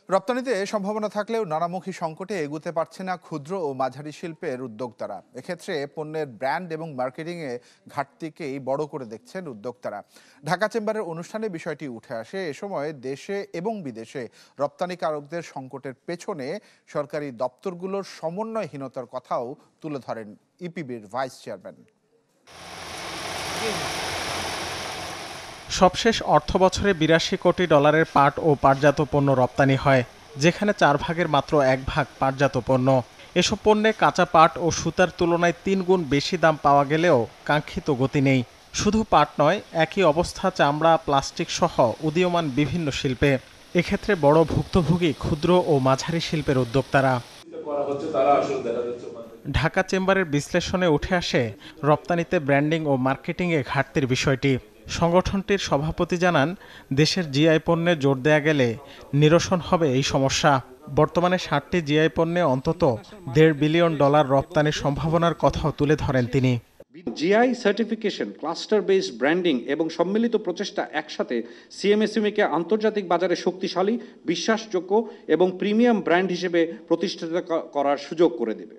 রপ্তানিতে সম্ভাবনা থাকলেও নানামুখী সংকটে এগুতে পারছে না ক্ষুদ্র ও মাঝারি শিল্পের উদ্যোক্তারা। এক্ষেত্রে পণ্যের ব্র্যান্ড এবং মার্কেটিংয়ে ঘাটতিকেই বড় করে দেখছেন উদ্যোক্তারা। ঢাকা চেম্বারের অনুষ্ঠানে বিষয়টি উঠে আসে। এ সময় দেশে এবং বিদেশে রপ্তানিকারকদের সংকটের পেছনে সরকারি দপ্তরগুলোর সমন্বয়হীনতার কথাও তুলে ধরেন ইপিবির ভাইস চেয়ারম্যান। সবশেষ অর্থবছরে ৮২ কোটি ডলারের পাট ও পাটজাত পণ্য রপ্তানি হয়, যেখানে 4 ভাগের মাত্র 1 ভাগ পাটজাত পণ্য। এসব পণ্যে কাঁচা পাট ও সুতার তুলনায় 3 গুণ বেশি দাম পাওয়া গেলেও কাঙ্ক্ষিত গতি নেই। শুধু পাট নয়, একই অবস্থা চামড়া, প্লাস্টিক সহ উদীয়মান বিভিন্ন শিল্পে। এক্ষেত্রে বড় ভুক্তভোগী ক্ষুদ্র ও মাঝারি শিল্পের উদ্যোক্তারা। ঢাকা চেম্বারের বিশ্লেষণে উঠে আসে রপ্তানিতে ব্র্যান্ডিং ও মার্কেটিংয়ে ঘাটতির বিষয়টি। সংগঠনটির সভাপতি জানান, দেশের জিআই পণ্যে জোর দেয়া গেলে নিরসন হবে এই সমস্যা। বর্তমানে 60টি জিআই পণ্যে অন্তত $1.5 বিলিয়ন রপ্তানির সম্ভাবনার কথাও তুলে ধরেন তিনি। GI certification, cluster based branding এবং সম্মিলিত প্রচেষ্টা একসাথে সিএমএসএমইকে আন্তর্জাতিক বাজারে শক্তিশালী, বিশ্বাসযোগ্য এবং প্রিমিয়াম ব্র্যান্ড হিসেবে প্রতিষ্ঠিত করার সুযোগ করে দেবে।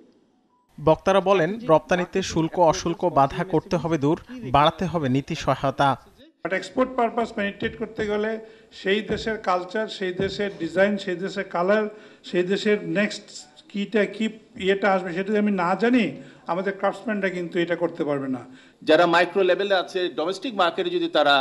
বক্তারা বলেন, রপ্তানিতে শুল্ক অশুল্ক বাধা করতে হবে দূর, বাড়াতে হবে নীতি সহায়তা। বাট এক্সপোর্ট পারপাস পেনিট্রেট করতে গেলে সেই দেশের কালচার, সেই দেশের ডিজাইন, সেই দেশের কালার, সেই দেশের নেক্সট ইয়েটা আসবে সেটা যদি আমি না জানি, আমাদের ক্রাফটসম্যানরা কিন্তু এটা করতে পারবে না। যারা মাইক্রো লেভেলে আছে, ডোমেস্টিক মার্কেটে যদি তারা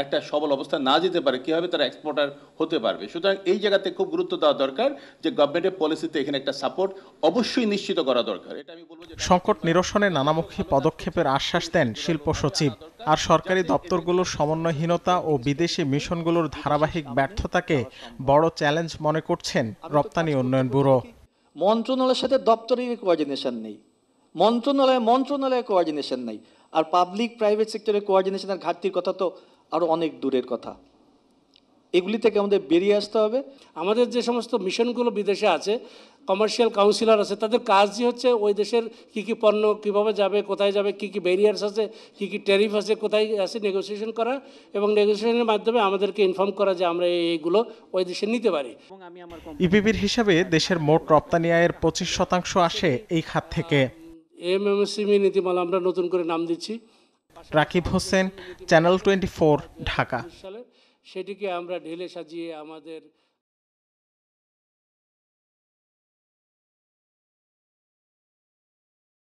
একটা সবল অবস্থা না যেতে পারে, কিভাবে তারা এক্সপোর্টার হতে পারবে? সুতরাং এই জায়গাতে খুব গুরুত্ব দেওয়া দরকার যে গভর্নমেন্টের পলিসিতে এখানে একটা সাপোর্ট অবশ্যই নিশ্চিত করা দরকার। এটা আমি বলবো যে সংকট নিরসনে নানামুখী পদক্ষেপের আশ্বাস দেন শিল্প সচিব। আর সরকারি দপ্তরগুলোর সমন্বয়হীনতা ও বিদেশি মিশনগুলোর ধারাবাহিক ব্যর্থতাকে বড় চ্যালেঞ্জ মনে করছেন রপ্তানি উন্নয়ন ব্যুরো। মন্ত্রণালয়ের সাথে দপ্তরের কোঅর্ডিনেশন নেই, মন্ত্রণালয়ে কোঅর্ডিনেশন নেই, আর পাবলিক প্রাইভেট সেক্টরের কোঅর্ডিনেশনের ঘাটতির কথা তো আরও অনেক দূরের কথা। এগুলি থেকে আমাদের বেরিয়ে আসতে হবে। আমাদের যে সমস্ত মিশনগুলো বিদেশে আছে, কমার্শিয়াল কাউন্সিলর আছে, তাদের কাজই হচ্ছে ওই দেশের কী কী পণ্য কীভাবে যাবে, কোথায় যাবে, কী কী ব্যারিয়ার্স আছে, কী কী ট্যারিফ আছে, কোথায় আছে, নেগোসিয়েশন করা এবং নেগোসিয়েশনের মাধ্যমে আমাদেরকে ইনফর্ম করা যে আমরা এইগুলো ওই দেশে নিতে পারি। ইপিবির হিসাবে দেশের মোট রপ্তানি আয়ের 25% আসে এই খাত থেকে। এমএসএমই নীতিমালা আমরা নতুন করে নাম দিচ্ছি। রাকিব হোসেন, চ্যানেল 24, ঢাকা। সেটিকে আমরা ঢেলে সাজিয়ে আমাদের